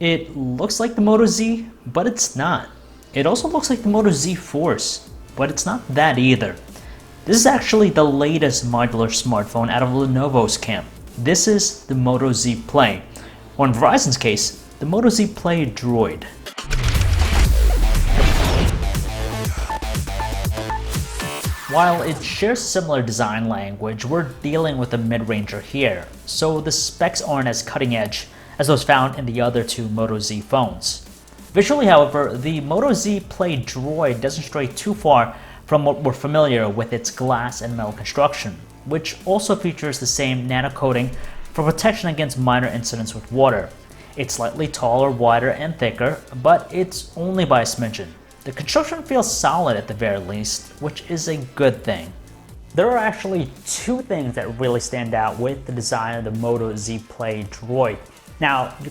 It looks like the Moto Z, but it's not. It also looks like the Moto Z Force, but it's not that either. This is actually the latest modular smartphone out of Lenovo's camp. This is the Moto Z Play, or in Verizon's case, the Moto Z Play Droid. While it shares a similar design language, we're dealing with a mid-ranger here, so the specs aren't as cutting edge as those found in the other two Moto Z phones. Visually, however, the Moto Z Play Droid doesn't stray too far from what we're familiar with its glass and metal construction, which also features the same nano coating for protection against minor incidents with water. It's slightly taller, wider, and thicker, but it's only by a smidgen. The construction feels solid at the very least, which is a good thing. There are actually two things that really stand out with the design of the Moto Z Play Droid. Now, you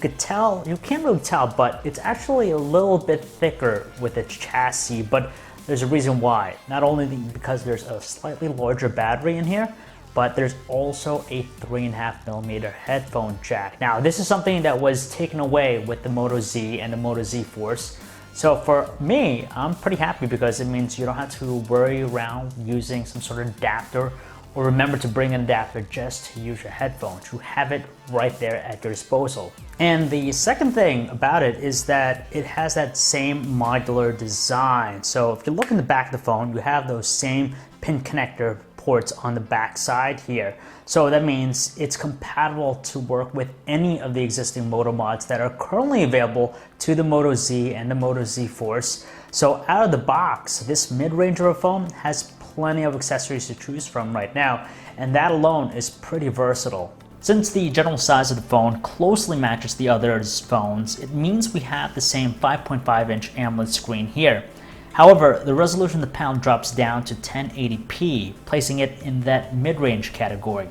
can't really tell, but it's actually a little bit thicker with its chassis, but there's a reason why. Not only because there's a slightly larger battery in here, but there's also a 3.5mm headphone jack. Now, this is something that was taken away with the Moto Z and the Moto Z Force. So for me, I'm pretty happy because it means you don't have to worry around using some sort of adapter or remember to bring an adapter just to use your headphones. You have it right there at your disposal. And the second thing about it is that it has that same modular design. So if you look in the back of the phone, you have those same pin connector ports on the back side here. So that means it's compatible to work with any of the existing Moto mods that are currently available to the Moto Z and the Moto Z Force. So out of the box, this mid-range of a phone has plenty of accessories to choose from right now, and that alone is pretty versatile. Since the general size of the phone closely matches the other phones, it means we have the same 5.5-inch AMOLED screen here. However, the resolution of the panel drops down to 1080p, placing it in that mid-range category.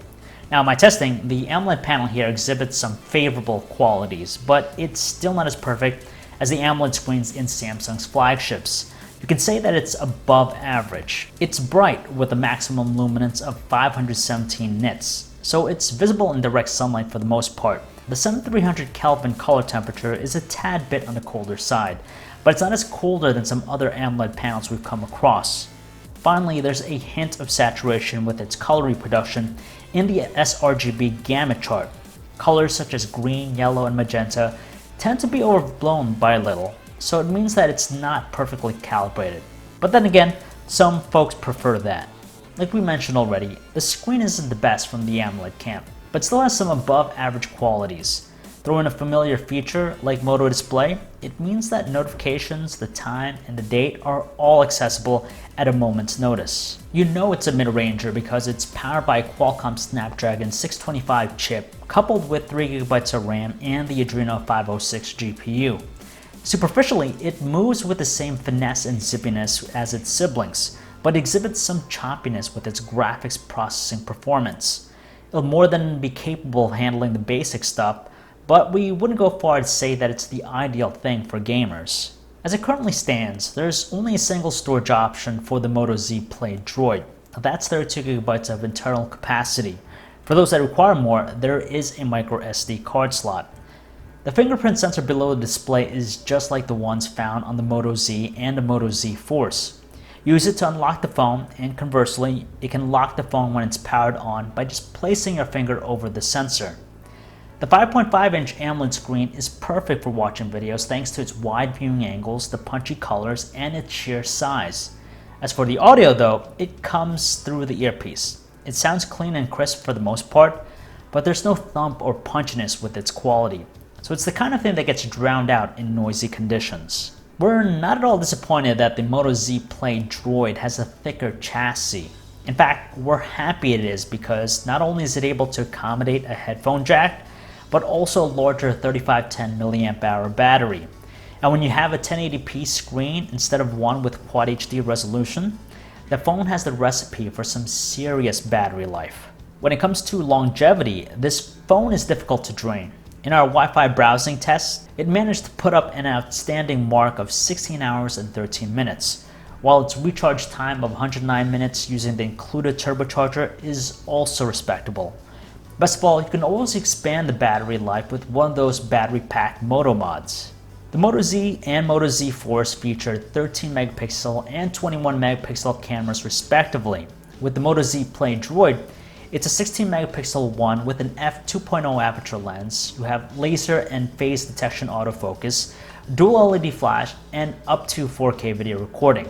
Now, in my testing, the AMOLED panel here exhibits some favorable qualities, but it's still not as perfect as the AMOLED screens in Samsung's flagships. You can say that it's above average. It's bright with a maximum luminance of 517 nits, so it's visible in direct sunlight for the most part. The 7300 Kelvin color temperature is a tad bit on the colder side, but it's not as colder than some other AMOLED panels we've come across. Finally, there's a hint of saturation with its color reproduction in the sRGB gamut chart. Colors such as green, yellow, and magenta tend to be overblown by a little, so it means that it's not perfectly calibrated. But then again, some folks prefer that. Like we mentioned already, the screen isn't the best from the AMOLED camp, but still has some above average qualities. Throw in a familiar feature like Moto Display, it means that notifications, the time, and the date are all accessible at a moment's notice. You know it's a mid-ranger because it's powered by a Qualcomm Snapdragon 625 chip coupled with 3GB of RAM and the Adreno 506 GPU. Superficially, it moves with the same finesse and zippiness as its siblings, but exhibits some choppiness with its graphics processing performance. It'll more than be capable of handling the basic stuff, but we wouldn't go far to say that it's the ideal thing for gamers. As it currently stands, there's only a single storage option for the Moto Z Play Droid. That's 32GB of internal capacity. For those that require more, there is a micro SD card slot. The fingerprint sensor below the display is just like the ones found on the Moto Z and the Moto Z Force. Use it to unlock the phone, and conversely, it can lock the phone when it's powered on by just placing your finger over the sensor. The 5.5-inch AMOLED screen is perfect for watching videos thanks to its wide viewing angles, the punchy colors, and its sheer size. As for the audio though, it comes through the earpiece. It sounds clean and crisp for the most part, but there's no thump or punchiness with its quality. So it's the kind of thing that gets drowned out in noisy conditions. We're not at all disappointed that the Moto Z Play Droid has a thicker chassis. In fact, we're happy it is because not only is it able to accommodate a headphone jack, but also a larger 3510 mAh battery. And when you have a 1080p screen instead of one with Quad HD resolution, the phone has the recipe for some serious battery life. When it comes to longevity, this phone is difficult to drain. In our Wi-Fi browsing tests, it managed to put up an outstanding mark of 16 hours and 13 minutes, while its recharge time of 109 minutes using the included turbocharger is also respectable. Best of all, you can always expand the battery life with one of those battery pack Moto mods. The Moto Z and Moto Z Force feature 13 megapixel and 21 megapixel cameras respectively. With the Moto Z Play Droid, it's a 16 megapixel one with an f2.0 aperture lens. You have laser and phase detection autofocus, dual LED flash, and up to 4K video recording.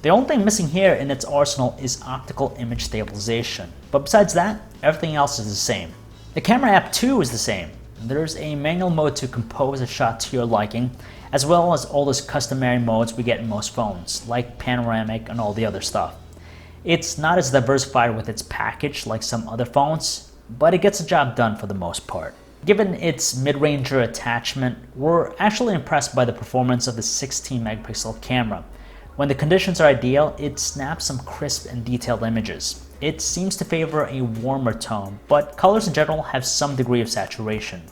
The only thing missing here in its arsenal is optical image stabilization, but besides that, everything else is the same. The camera app too is the same. There's a manual mode to compose a shot to your liking, as well as all those customary modes we get in most phones, like panoramic and all the other stuff. It's not as diversified with its package like some other phones, but it gets the job done for the most part. Given its mid-ranger attachment, we're actually impressed by the performance of the 16 megapixel camera. When the conditions are ideal, it snaps some crisp and detailed images. It seems to favor a warmer tone, but colors in general have some degree of saturation.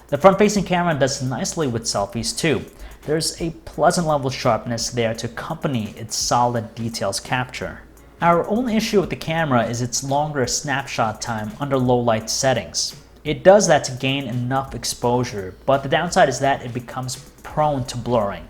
The front-facing camera does nicely with selfies too. There's a pleasant level of sharpness there to accompany its solid details capture. Our only issue with the camera is its longer snapshot time under low light settings. It does that to gain enough exposure, but the downside is that it becomes prone to blurring.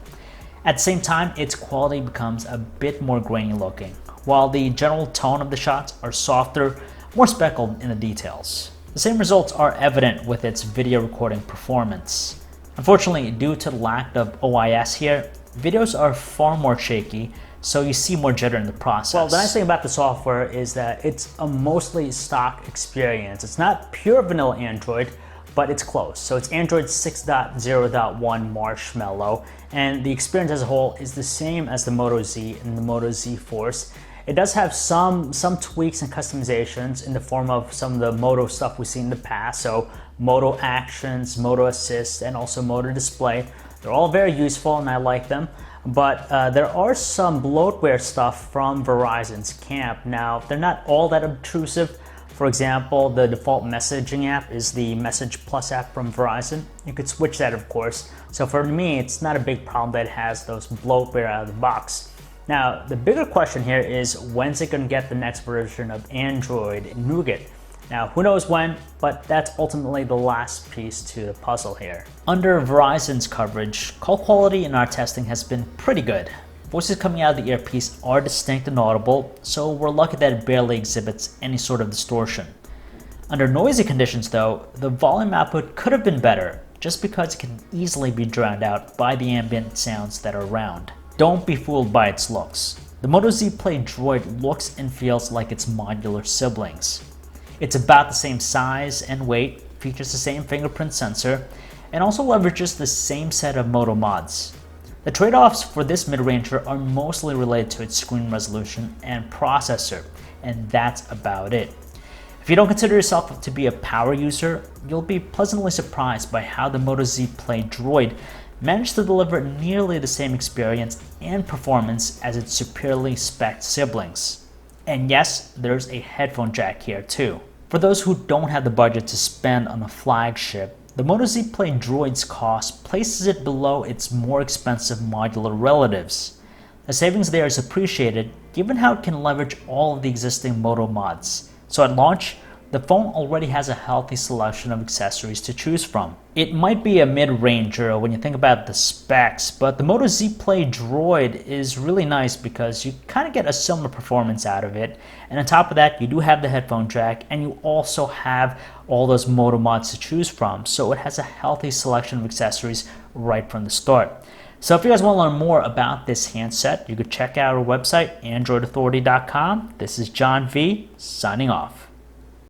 At the same time, its quality becomes a bit more grainy looking, while the general tone of the shots are softer, more speckled in the details. The same results are evident with its video recording performance. Unfortunately, due to the lack of OIS here, videos are far more shaky, so you see more jitter in the process. Well, the nice thing about the software is that it's a mostly stock experience. It's not pure vanilla Android, but it's close. So it's Android 6.0.1 Marshmallow, and the experience as a whole is the same as the Moto Z and the Moto Z Force. It does have some tweaks and customizations in the form of some of the Moto stuff we've seen in the past, so Moto Actions, Moto Assist, and also Moto Display. They're all very useful and I like them, but there are some bloatware stuff from Verizon's camp. Now, they're not all that obtrusive. For example, the default messaging app is the Message Plus app from Verizon. You could switch that, of course. So for me, it's not a big problem that it has those bloatware out of the box. Now, the bigger question here is, when's it going to get the next version of Android Nougat? Now, who knows when, but that's ultimately the last piece to the puzzle here. Under Verizon's coverage, call quality in our testing has been pretty good. Voices coming out of the earpiece are distinct and audible, so we're lucky that it barely exhibits any sort of distortion. Under noisy conditions though, the volume output could have been better, just because it can easily be drowned out by the ambient sounds that are around. Don't be fooled by its looks. The Moto Z Play Droid looks and feels like its modular siblings. It's about the same size and weight, features the same fingerprint sensor, and also leverages the same set of Moto mods. The trade-offs for this mid-ranger are mostly related to its screen resolution and processor, and that's about it. If you don't consider yourself to be a power user, you'll be pleasantly surprised by how the Moto Z Play Droid managed to deliver nearly the same experience and performance as its superiorly spec'd siblings. And yes, there's a headphone jack here too. For those who don't have the budget to spend on a flagship, the Moto Z Play Droid's cost places it below its more expensive modular relatives. The savings there is appreciated given how it can leverage all of the existing Moto mods. So at launch, the phone already has a healthy selection of accessories to choose from. It might be a mid-ranger when you think about the specs, but the Moto Z Play Droid is really nice because you kind of get a similar performance out of it. And on top of that, you do have the headphone jack and you also have all those Moto mods to choose from. So it has a healthy selection of accessories right from the start. So if you guys want to learn more about this handset, you could check out our website, androidauthority.com. This is John V, signing off.